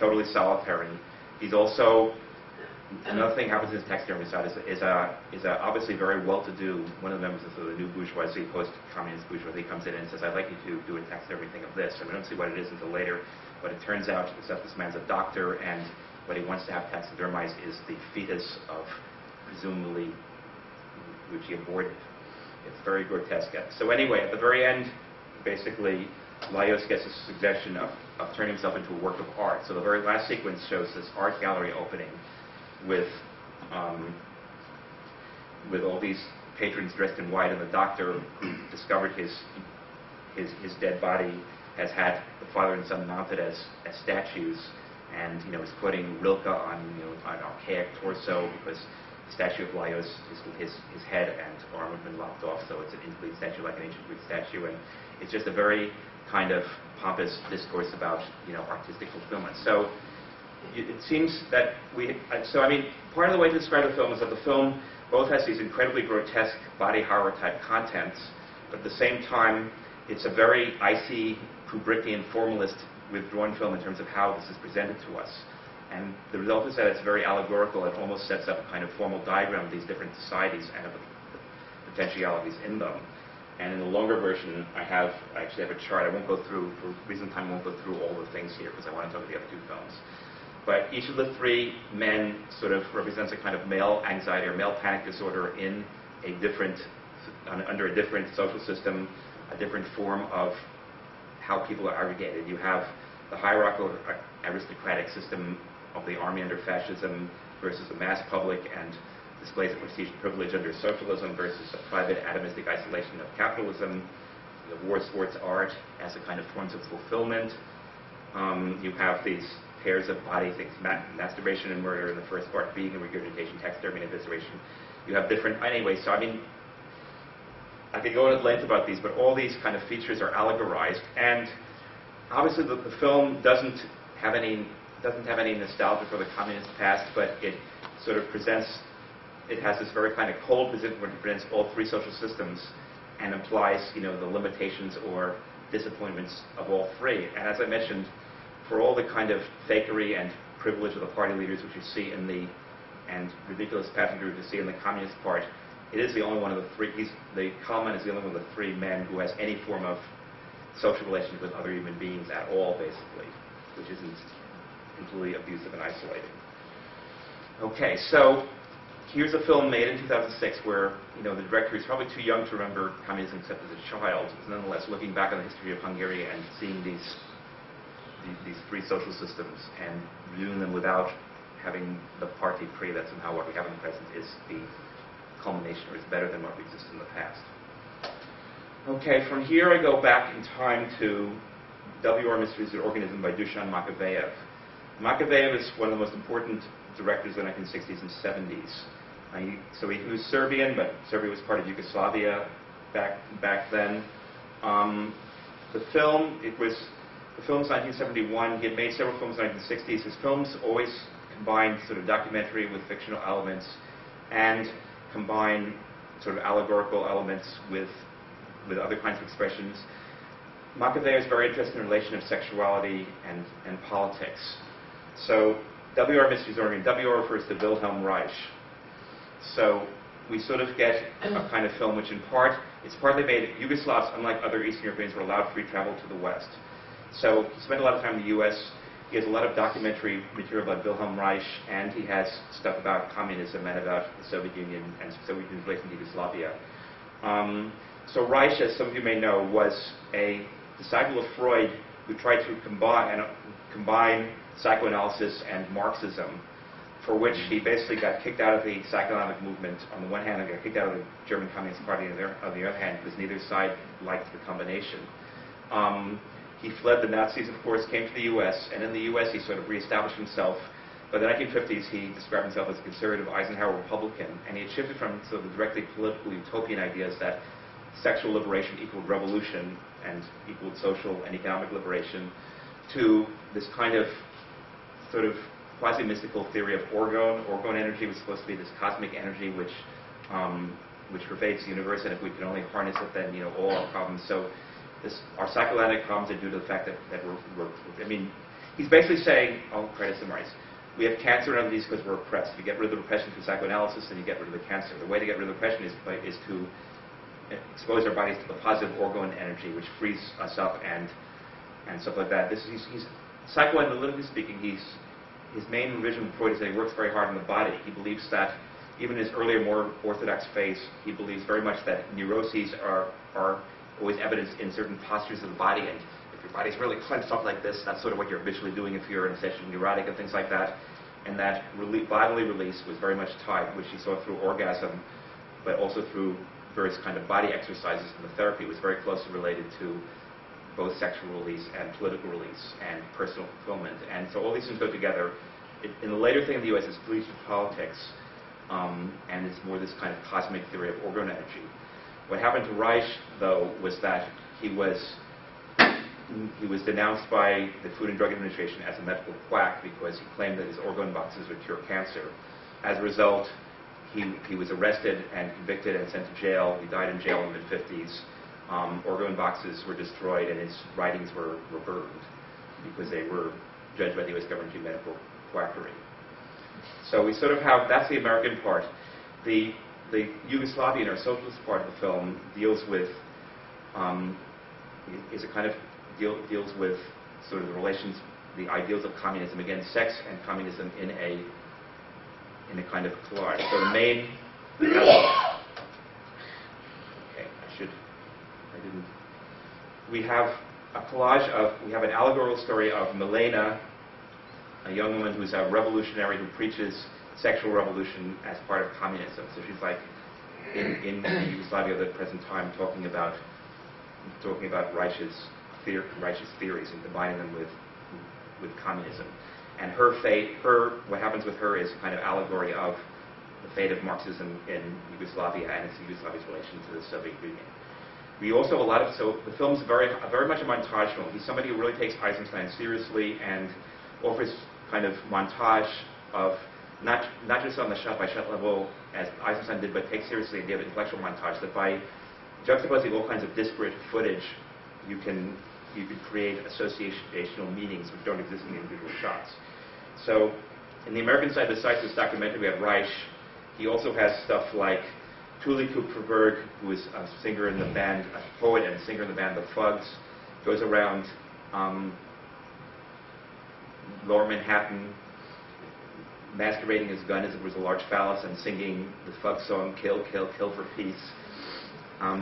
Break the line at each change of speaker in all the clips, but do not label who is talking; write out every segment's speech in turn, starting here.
totally solitary. He's also, another thing happens in his taxidermy side is obviously very well-to-do, one of the members of the new bourgeoisie, post-communist bourgeoisie, comes in and says, I'd like you to do a taxidermy thing of this. And we don't see what it is until later, but it turns out that this man's a doctor, and what he wants to have taxidermized is the fetus of, presumably, which he aborted. It's very grotesque. So anyway, at the very end, basically, Laios gets a suggestion of turning himself into a work of art. So the very last sequence shows this art gallery opening with all these patrons dressed in white, and the doctor who discovered his dead body has had the father and son mounted as statues, and is putting Rilke on an archaic torso, because the statue of Laios his head and arm have been lopped off, so it's an incomplete statue, like an ancient Greek statue, and it's just a very kind of pompous discourse about artistic fulfillment. So it seems that part of the way to describe the film is that the film both has these incredibly grotesque body horror type contents, but at the same time it's a very icy, Kubrickian, formalist withdrawn film in terms of how this is presented to us. And the result is that it's very allegorical. It almost sets up a kind of formal diagram of these different societies and of the potentialities in them. And in the longer version, I actually have a chart. I won't go through, for reason of time, I won't go through all the things here because I want to talk about the other two films. But each of the three men sort of represents a kind of male anxiety or male panic disorder in under a different social system, a different form of how people are aggregated. You have the hierarchical aristocratic system of the army under fascism versus the mass public and displays of prestige and privilege under socialism versus a private atomistic isolation of capitalism. The war, sports, art as a kind of forms of fulfillment. You have these pairs of body things, masturbation and murder in the first part, vegan regurgitation, taxidermy and evisceration. You have different, anyway, so I could go at length about these, but all these kind of features are allegorized, and obviously the film doesn't have any nostalgia for the communist past, but it sort of it has this very kind of cold position where it presents all three social systems and implies, the limitations or disappointments of all three. And as I mentioned, for all the kind of fakery and privilege of the party leaders which you see and ridiculous pageantry which you see in the communist part, it is the only one of the three. The Kalman is the only one of the three men who has any form of social relationship with other human beings at all, basically, which isn't completely abusive and isolating. Okay, so here's a film made in 2006 where the director is probably too young to remember communism except as a child. Nonetheless, looking back on the history of Hungary and seeing these three social systems and viewing them without having the party pre that somehow what we have in the present is the culmination or is better than what exists in the past. Okay, from here I go back in time to W.R. Mysteries of the Organism by Dusan Makavejev. Makavejev is one of the most important directors of the 1960s and 70s. So he was Serbian, but Serbia was part of Yugoslavia back then. The film's 1971. He had made several films in the 1960s. His films always combined sort of documentary with fictional elements and combine sort of allegorical elements with other kinds of expressions. Makavejev is very interested in the relation of sexuality and politics. So W.R. Mysteries of the Organism, W.R. refers to Wilhelm Reich. So we sort of get a kind of film which in part, it's partly made, Yugoslavs, unlike other Eastern Europeans, were allowed free travel to the West. So he spent a lot of time in the U.S. He has a lot of documentary material about Wilhelm Reich, and he has stuff about communism and about the Soviet Union and Soviet Union's relation to Yugoslavia. So Reich, as some of you may know, was a disciple of Freud who tried to combine psychoanalysis and Marxism, for which he basically got kicked out of the psychoanalytic movement on the one hand and got kicked out of the German Communist Party on the other hand, because neither side liked the combination. He fled the Nazis, of course, came to the U.S., and in the U.S. he sort of reestablished himself. By the 1950s, he described himself as a conservative Eisenhower Republican, and he had shifted from sort of the directly political utopian ideas that sexual liberation equaled revolution and equaled social and economic liberation to this kind of sort of quasi-mystical theory of orgone. Orgone energy was supposed to be this cosmic energy which pervades the universe, and if we can only harness it, then all our problems. So our psychoanalytic problems are due to the fact that He's basically saying, I'll try to summarize. We have cancer and disease because we're oppressed. You get rid of the repression through psychoanalysis, and you get rid of the cancer. The way to get rid of the repression is to expose our bodies to the positive orgone energy, which frees us up and stuff like that. He's psychoanalytically speaking, his main revision of Freud is that he works very hard on the body. He believes that, even in his earlier, more orthodox phase, he believes very much that neuroses are always evidenced in certain postures of the body. And if your body's really clenched up like this, that's sort of what you're visually doing if you're in a session neurotic and things like that. And that bodily release was very much tied, which he saw through orgasm, but also through various kind of body exercises in the therapy. It was very closely related to both sexual release and political release and personal fulfillment. And so all these things go together. In the later thing in the U.S., it's collegiate politics, and it's more this kind of cosmic theory of orgone energy. What happened to Reich, though, was that he was denounced by the Food and Drug Administration as a medical quack because he claimed that his orgone boxes would cure cancer. As a result, he was arrested and convicted and sent to jail. He died in jail in the mid-50s. Orgone boxes were destroyed and his writings were burned because they were judged by the U.S. government to be medical quackery. So we sort of have, that's the American part. The Yugoslavian or socialist part of the film deals with, deals with sort of the relations, the ideals of communism. Again, sex and communism in a kind of collage. So the main, we have a collage of, we have an allegorical story of Milena, a young woman who's a revolutionary who preaches sexual revolution as part of communism. So she's like in Yugoslavia at the present time talking about Reich's theories and combining them with communism. And her fate, what happens with her is a kind of allegory of the fate of Marxism in Yugoslavia and Yugoslavia's relation to the Soviet Union. We also have a lot of, so the film's very much a montage film. He's somebody who really takes Eisenstein seriously and offers kind of montage of, not just on the shot-by-shot level as Eisenstein did, but takes seriously the idea of intellectual montage, that by juxtaposing all kinds of disparate footage, you can create associational meanings which don't exist in the individual shots. So in the American side, besides this documentary, we have Reich. He also has stuff like Tuli Kupferberg, who is a singer in the band, a poet and a singer in the band The Fugs, goes around Lower Manhattan masturbating his gun as if it was a large phallus and singing the Fug song, Kill, Kill, Kill for Peace.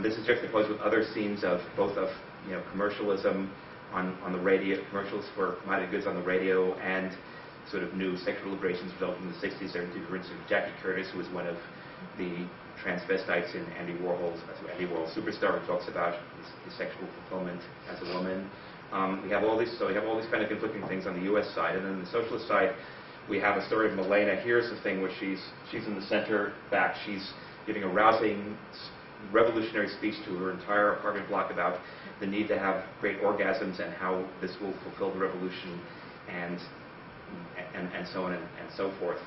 This is juxtaposed with other scenes of both of commercialism on the radio, commercials for commodity goods on the radio, and sort of new sexual liberations resulting in the 60s. There for instance, Jackie Curtis, who was one of the transvestites in Andy Warhol's Superstar, who talks about his sexual fulfillment as a woman. We have all these kind of conflicting things on the U.S. side, and then on the socialist side, we have a story of Milena. Here's the thing where she's in the center back. She's giving a rousing, revolutionary speech to her entire apartment block about the need to have great orgasms and how this will fulfill the revolution, and so on and so forth.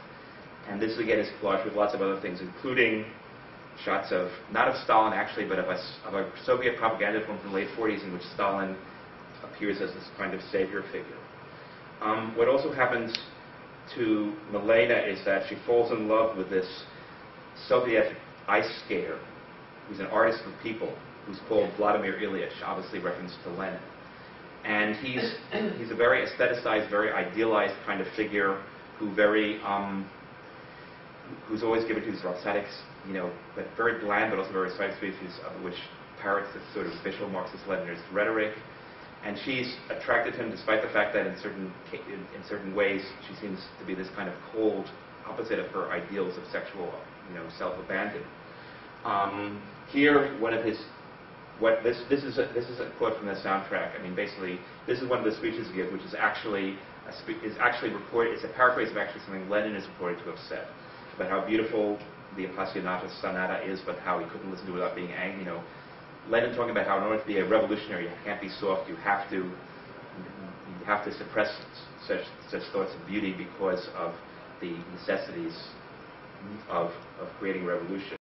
And this again is collaged with lots of other things, including shots of, not of Stalin actually, but of a Soviet propaganda film from the late 40s in which Stalin appears as this kind of savior figure. What also happens to Milena is that she falls in love with this Soviet ice skater who's an artist of people, who's called Vladimir Ilyich, obviously reference to Lenin. And he's a very aestheticized, very idealized kind of figure who's always given to these rhapsodics, but very bland, but also very side species, of which parrots this sort of official Marxist-Leninist rhetoric. And she's attracted to him despite the fact that in certain ways she seems to be this kind of cold opposite of her ideals of sexual, self-abandon. Here, one of his, this is a quote from the soundtrack. I mean, basically, this is one of the speeches he gives, which is actually recorded. It's a paraphrase of actually something Lenin is reported to have said about how beautiful the Appassionata Sonata is, but how he couldn't listen to it without being angry. Lenin talking about how in order to be a revolutionary, you can't be soft. You have to suppress such thoughts of beauty because of the necessities of creating revolution.